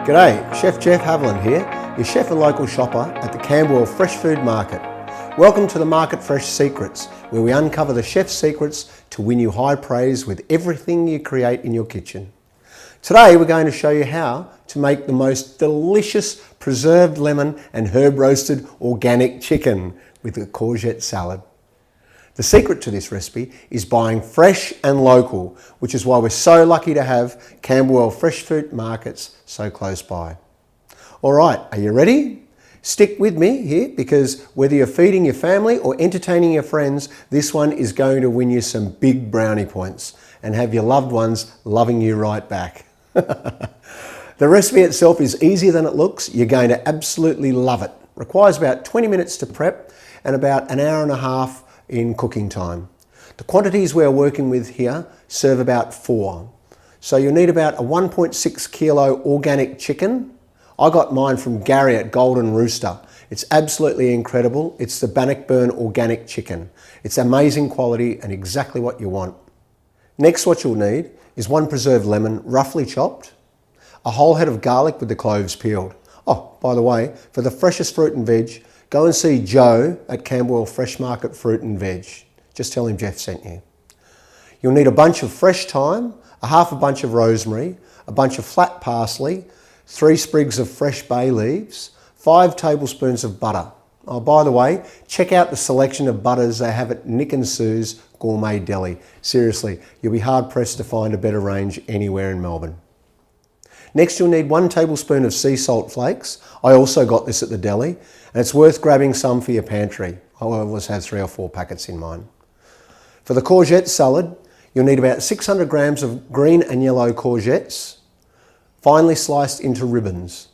G'day, Chef Jeff Haviland here, your chef and local shopper at the Camberwell Fresh Food Market. Welcome to the Market Fresh Secrets, where we uncover the chef's secrets to win you high praise with everything you create in your kitchen. Today we're going to show you how to make the most delicious preserved lemon and herb roasted organic chicken with a courgette salad. The secret to this recipe is buying fresh and local, which is why we're so lucky to have Camberwell Fresh Food Markets so close by. All right, are you ready? Stick with me here, because whether you're feeding your family or entertaining your friends, this one is going to win you some big brownie points and have your loved ones loving you right back. The recipe itself is easier than it looks. You're going to absolutely love it. Requires about 20 minutes to prep and about an hour and a half in cooking time. The quantities we're working with here serve about 4. So you'll need about a 1.6 kilo organic chicken. I got mine from Gary at Golden Rooster. It's absolutely incredible. It's the Bannockburn organic chicken. It's amazing quality and exactly what you want. Next, what you'll need is 1 preserved lemon, roughly chopped, a whole head of garlic with the cloves peeled. Oh, by the way, for the freshest fruit and veg, go and see Joe at Camberwell Fresh Market Fruit and Veg. Just tell him Jeff sent you. You'll need a bunch of fresh thyme, a half a bunch of rosemary, a bunch of flat parsley, 3 sprigs of fresh bay leaves, 5 tablespoons of butter. Oh, by the way, check out the selection of butters they have at Nick and Sue's Gourmet Deli. Seriously, you'll be hard pressed to find a better range anywhere in Melbourne. Next, you'll need 1 tablespoon of sea salt flakes. I also got this at the deli, and it's worth grabbing some for your pantry. I always have 3 or 4 packets in mine. For the courgette salad, you'll need about 600 grams of green and yellow courgettes, finely sliced into ribbons.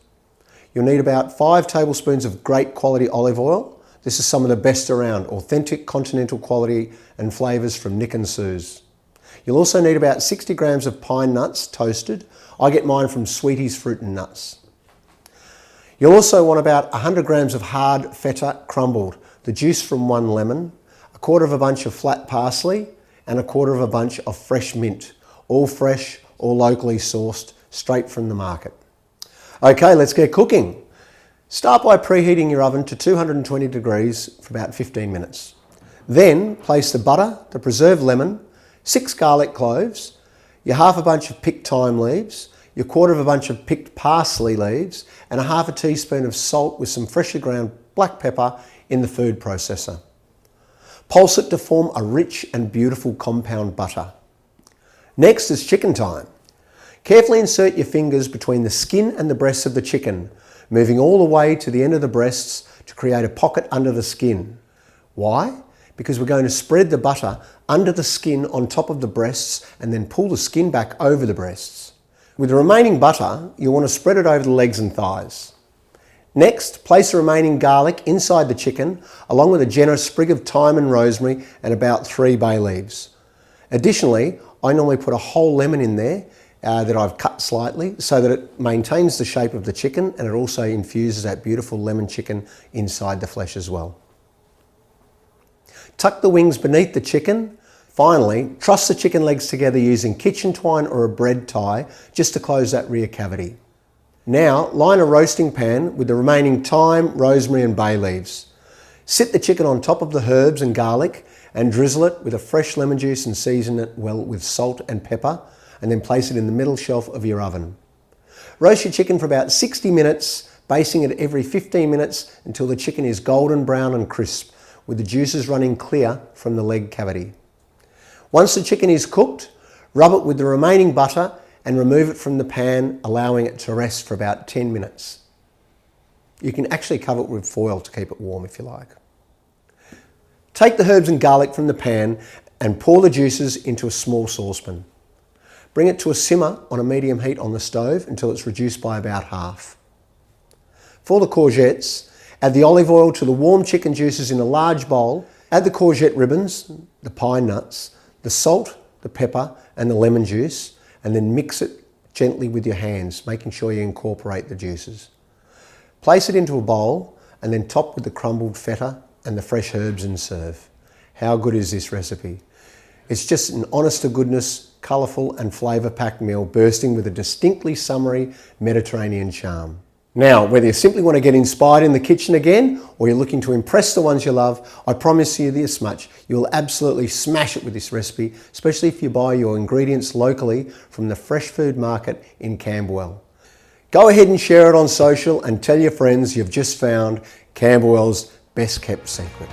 You'll need about 5 tablespoons of great quality olive oil. This is some of the best around, authentic continental quality and flavours from Nick and Sue's. You'll also need about 60 grams of pine nuts toasted. I get mine from Sweetie's Fruit and Nuts. You'll also want about 100 grams of hard feta crumbled, the juice from 1 lemon, a quarter of a bunch of flat parsley, and a quarter of a bunch of fresh mint, all fresh, all locally sourced, straight from the market. Okay, let's get cooking. Start by preheating your oven to 220 degrees for about 15 minutes. Then place the butter, the preserved lemon, 6 garlic cloves, your half a bunch of picked thyme leaves, your quarter of a bunch of picked parsley leaves, and a half a teaspoon of salt with some freshly ground black pepper in the food processor. Pulse it to form a rich and beautiful compound butter. Next is chicken time. Carefully insert your fingers between the skin and the breasts of the chicken, moving all the way to the end of the breasts to create a pocket under the skin. Why? Because we're going to spread the butter under the skin on top of the breasts and then pull the skin back over the breasts. With the remaining butter, you'll want to spread it over the legs and thighs. Next, place the remaining garlic inside the chicken, along with a generous sprig of thyme and rosemary and about 3 bay leaves. Additionally, I normally put a whole lemon in there that I've cut slightly so that it maintains the shape of the chicken, and it also infuses that beautiful lemon chicken inside the flesh as well. Tuck the wings beneath the chicken. Finally, truss the chicken legs together using kitchen twine or a bread tie just to close that rear cavity. Now, line a roasting pan with the remaining thyme, rosemary and bay leaves. Sit the chicken on top of the herbs and garlic and drizzle it with a fresh lemon juice and season it well with salt and pepper, and then place it in the middle shelf of your oven. Roast your chicken for about 60 minutes, basting it every 15 minutes until the chicken is golden brown and crisp, with the juices running clear from the leg cavity. Once the chicken is cooked, rub it with the remaining butter and remove it from the pan, allowing it to rest for about 10 minutes. You can actually cover it with foil to keep it warm if you like. Take the herbs and garlic from the pan and pour the juices into a small saucepan. Bring it to a simmer on a medium heat on the stove until it's reduced by about half. For the courgettes, add the olive oil to the warm chicken juices in a large bowl. Add the courgette ribbons, the pine nuts, the salt, the pepper and the lemon juice, and then mix it gently with your hands, making sure you incorporate the juices. Place it into a bowl and then top with the crumbled feta and the fresh herbs and serve. How good is this recipe? It's just an honest to goodness, colourful and flavour-packed meal bursting with a distinctly summery Mediterranean charm. Now, whether you simply want to get inspired in the kitchen again or you're looking to impress the ones you love, I promise you this much, you'll absolutely smash it with this recipe, especially if you buy your ingredients locally from the fresh food market in Camberwell. Go ahead and share it on social and tell your friends you've just found Camberwell's best kept secret.